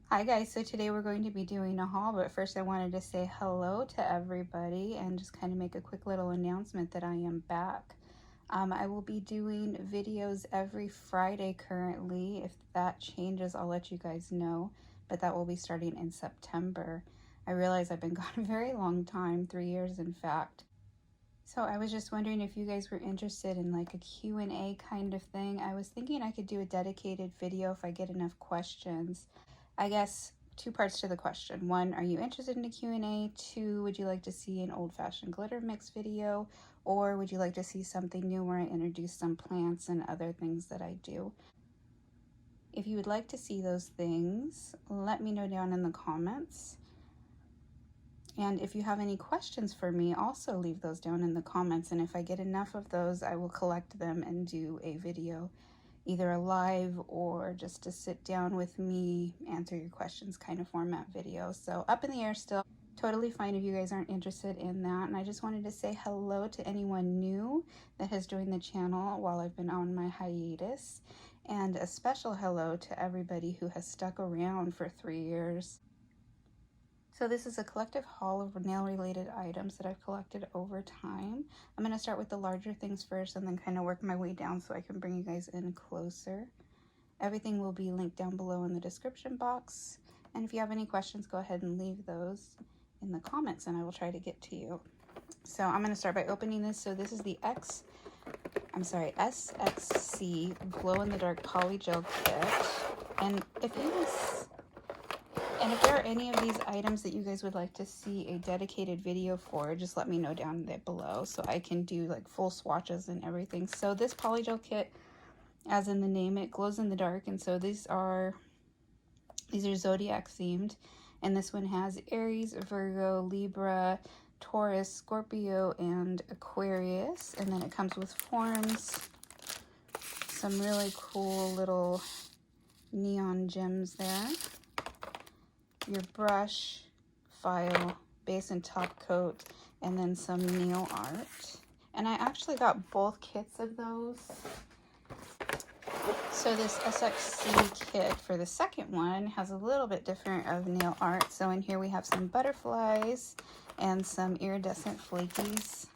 Hi guys, so today we're going to be doing a haul, but first I wanted to say hello to everybody and just kind of make a quick little announcement that I am back. I will be doing videos every Friday currently. If that changes, I'll let you guys know, but that will be starting in September. I realize I've been gone a very long time, 3 years in fact. So I was just wondering if you guys were interested in like a Q&A kind of thing. I was thinking I could do a dedicated video if I get enough questions. I guess 2 parts to the question. 1, are you interested in a Q&A? 2, would you like to see an old-fashioned glitter mix video? Or would you like to see something new where I introduce some plants and other things that I do? If you would like to see those things, let me know down in the comments. And if you have any questions for me, also leave those down in the comments. And if I get enough of those, I will collect them and do a video, either a live or just to sit down with me, answer your questions kind of format video. So up in the air still. Totally fine if you guys aren't interested in that. And I just wanted to say hello to anyone new that has joined the channel while I've been on my hiatus. And a special hello to everybody who has stuck around for 3 years. So this is a collective haul of nail related items that I've collected over time. I'm going to start with the larger things first and then kind of work my way down so I can bring you guys in closer. Everything will be linked down below in the description box. And if you have any questions, go ahead and leave those in the comments and I will try to get to you. So I'm going to start by opening this. So this is the Sxc Glow-in-the-Dark Polygel Kit. And if there are any of these items that you guys would like to see a dedicated video for, just let me know down there below so I can do like full swatches and everything. So this polygel kit, as in the name, it glows in the dark, and so these are zodiac themed, and this one has Aries, Virgo, Libra, Taurus, Scorpio, and Aquarius. And then it comes with forms, some really cool little neon gems there, your brush, file, base and top coat, and then some nail art. And I actually got both kits of those. So this Sxc kit for the second one has a little bit different of nail art. So in here we have some butterflies and some iridescent flakies.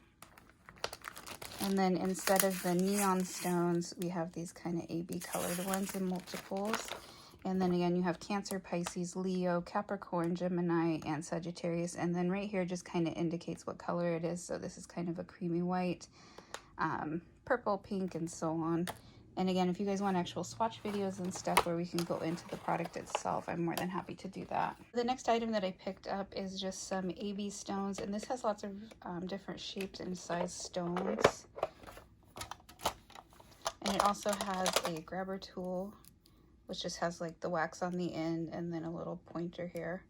And then instead of the neon stones, we have these kind of AB colored ones in multiples. And then again, you have Cancer, Pisces, Leo, Capricorn, Gemini, and Sagittarius. And then right here just kind of indicates what color it is. So this is kind of a creamy white, purple, pink, and so on. And again, if you guys want actual swatch videos and stuff where we can go into the product itself, I'm more than happy to do that. The next item that I picked up is just some AB stones. And this has lots of different shapes and size stones. And it also has a grabber tool, which just has like the wax on the end and then a little pointer here.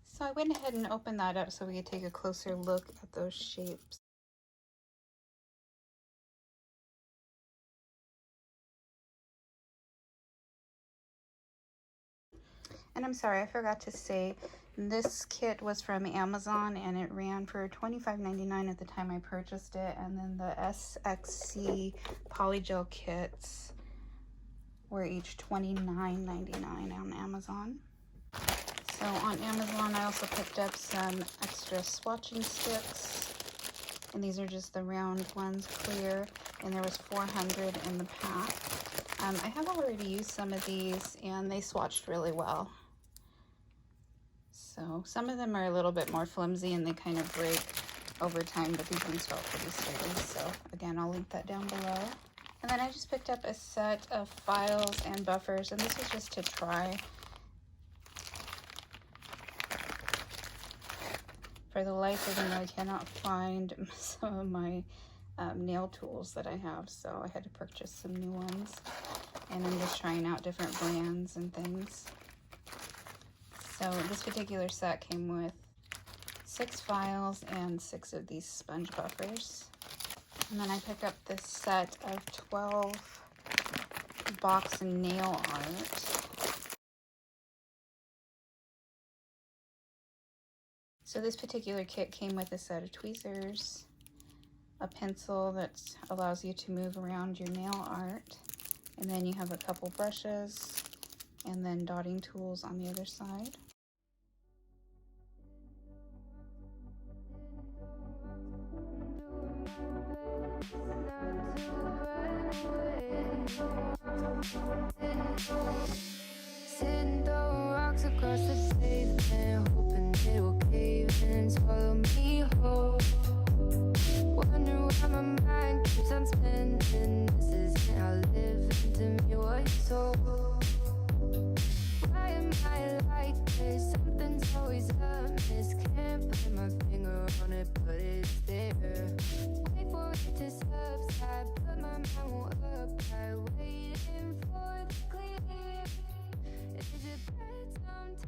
So I went ahead and opened that up so we could take a closer look at those shapes. And I'm sorry, I forgot to say, this kit was from Amazon and it ran for $25.99 at the time I purchased it. And then the Sxc polygel kits were each $29.99 on Amazon. So on Amazon, I also picked up some extra swatching sticks. And these are just the round ones, clear. And there was 400 in the pack. I have already used some of these and they swatched really well. So some of them are a little bit more flimsy and they kind of break over time, but these ones felt pretty sturdy. So again, I'll link that down below. And then I just picked up a set of files and buffers, and this was just to try. For the life of me, I cannot find some of my nail tools that I have, so I had to purchase some new ones. And I'm just trying out different brands and things. So this particular set came with 6 files and 6 of these sponge buffers. And then I picked up this set of 12 box nail art. So this particular kit came with a set of tweezers, a pencil that allows you to move around your nail art, and then you have a couple brushes, and then dotting tools on the other side. Sitting throwing rocks across the pavement, hoping it will cave in and swallow me whole. Wonder why my mind keeps on spinning. This isn't how living to me was told. Why am I like this? Something's always amiss. Can't put my finger on it, but it's there. Wait for it to subside, but my mind won't apply. Waiting for the clear. Is it bad sometimes?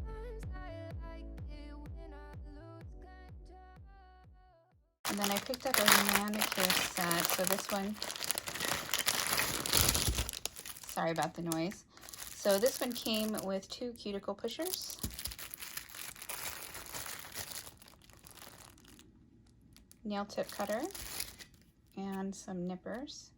I like it when I lose control. And then I picked up a manicure set. So this one, sorry about the noise. So this one came with 2 cuticle pushers, nail tip cutter, and some nippers.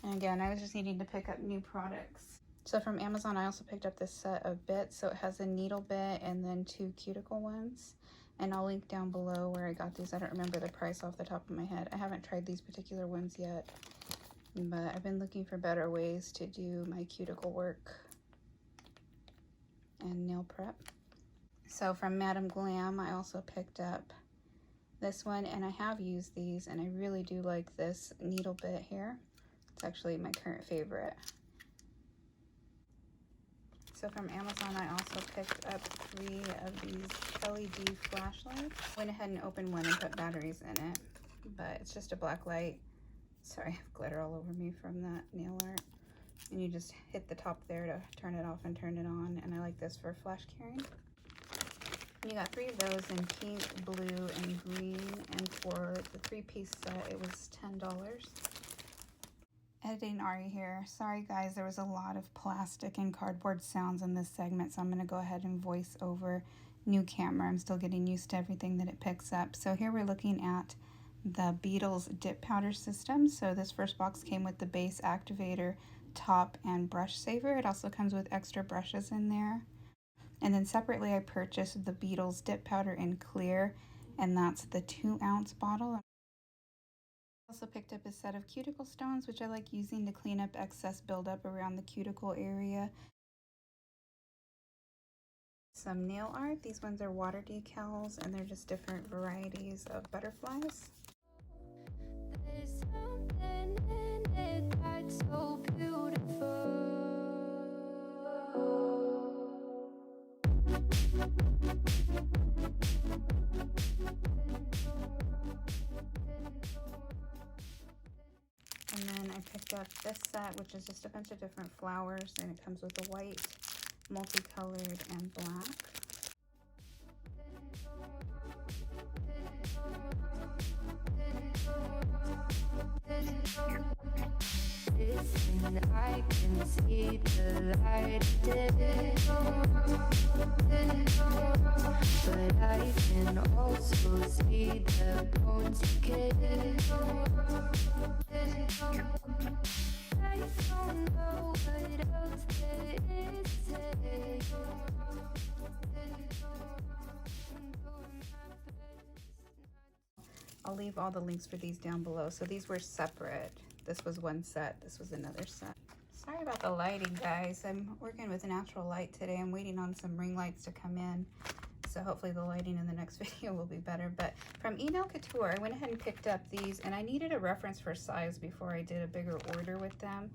And again, I was just needing to pick up new products. So from Amazon, I also picked up this set of bits. So it has a needle bit and then 2 cuticle ones. And I'll link down below where I got these. I don't remember the price off the top of my head. I haven't tried these particular ones yet, but I've been looking for better ways to do my cuticle work and nail prep. So from Madame Glam, I also picked up this one, and I have used these, and I really do like this needle bit here. It's actually my current favorite. So from Amazon, I also picked up 3 of these LED flashlights. Went ahead and opened one and put batteries in it, but it's just a black light. Sorry, I have glitter all over me from that nail art. And you just hit the top there to turn it off and turn it on, and I like this for flash carrying. And you got 3 of those in pink, blue, and green, and for the 3-piece set, it was $10. Editing Ari here. Sorry guys, there was a lot of plastic and cardboard sounds in this segment, so I'm going to go ahead and voice over new camera. I'm still getting used to everything that it picks up. So here we're looking at the Beatles dip powder system. So this first box came with the base activator, top, and brush saver. It also comes with extra brushes in there. And then separately I purchased the Beatles dip powder in clear, and that's the 2-ounce bottle. I also picked up a set of cuticle stones, which I like using to clean up excess buildup around the cuticle area. Some nail art. These ones are water decals, and they're just different varieties of butterflies. There's something in it that's so beautiful. And then I picked up this set, which is just a bunch of different flowers, and it comes with a white, multicolored, and black. Listen, I can see the light, but I can also see the bones decay. I don't know what else there is to say. I'll leave all the links for these down below. So these were separate. This was one set, this was another set. Sorry about the lighting, guys. I'm working with natural light today. I'm waiting on some ring lights to come in, so hopefully the lighting in the next video will be better. But from Leonell Couture, I went ahead and picked up these, and I needed a reference for size before I did a bigger order with them.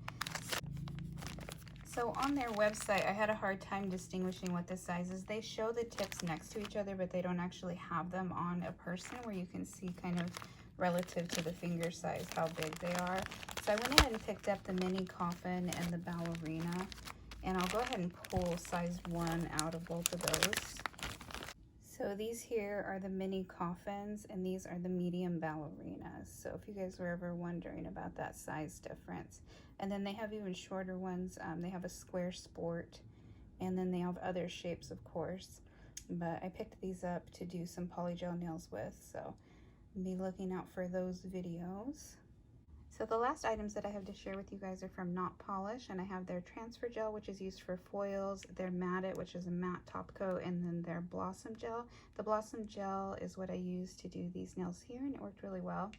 So on their website, I had a hard time distinguishing what the size is. They show the tips next to each other, but they don't actually have them on a person where you can see kind of relative to the finger size how big they are. So I went ahead and picked up the mini coffin and the ballerina, and I'll go ahead and pull size 1 out of both of those. So these here are the mini coffins, and these are the medium ballerinas. So if you guys were ever wondering about that size difference. And then they have even shorter ones. They have a square sport, and then they have other shapes, of course. But I picked these up to do some polygel nails with, so be looking out for those videos. So the last items that I have to share with you guys are from Not Polish, and I have their transfer gel, which is used for foils, their Matte It, which is a matte top coat, and then their Blossom gel. The Blossom gel is what I used to do these nails here, and it worked really well.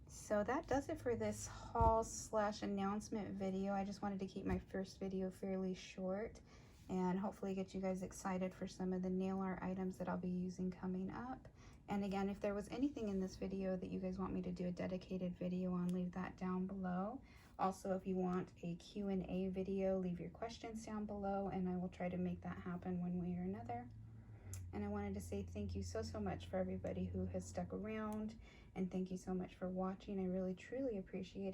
So that does it for this haul slash announcement video. I just wanted to keep my first video fairly short and hopefully get you guys excited for some of the nail art items that I'll be using coming up. And again, if there was anything in this video that you guys want me to do a dedicated video on, leave that down below. Also, if you want a Q&A video, leave your questions down below and I will try to make that happen one way or another. And I wanted to say thank you so much for everybody who has stuck around, and thank you so much for watching. I really truly appreciate it.